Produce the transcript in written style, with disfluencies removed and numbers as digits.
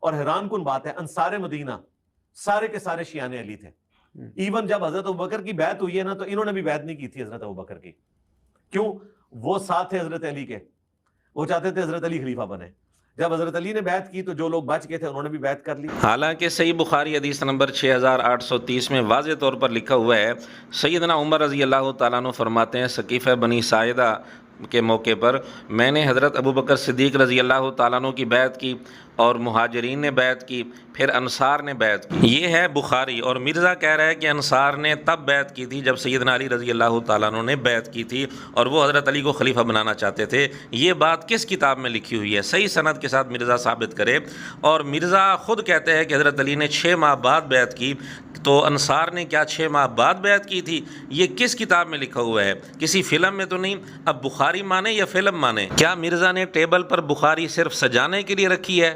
और हैरान कुन बात है, अंसार मदीना सारे के सारे शियाने अली थे। इवन जब हजरत अबू बकर की बैत हुई है ना, तो इन्होंने भी बैत नहीं की थी हजरत अबू बकर की। क्यों? वो साथ थे हजरत अली के, वो चाहते थे हजरत अली खलीफा बने। जब हजरत अली ने बैत की तो जो लोग बच गए थे उन्होंने भी बैत कर ली। हालांकि सही बुखारी हदीस नंबर 6830 में वाज़े तौर पर लिखा हुआ है, सैयदना उमर रज़ी अल्लाह तआला अन्हु फरमाते हैं, सकीफ़ा बनी साइदा के मौके पर मैंने हज़रत अबू बकर सिद्दीक़ रज़ी अल्लाह तआला अन्हु की बैत की और मुहाजिरीन ने बैत की, फिर अंसार ने बैत की। ये है बुखारी। और मिर्ज़ा कह रहा है कि अंसार ने तब बैत की थी जब सैयदना अली रज़ी अल्लाह तआला अन्हु ने बैत की थी और वो हज़रत अली को खलीफा बनाना चाहते थे। ये बात किस किताब में लिखी हुई है? सही सनद के साथ मिर्ज़ा साबित करे। और मिर्ज़ा ख़ुद कहते हैं कि हज़रत अली ने 6 माह बाद बैत की, तो अंसार ने क्या 6 माह बाद बैत की थी? ये किस किताब में लिखा हुआ है? किसी फ़िल्म में तो नहीं। अब बुखारी माने या फ़िल्म माने? क्या मिर्ज़ा ने टेबल पर बुखारी सिर्फ सजाने के लिए रखी है?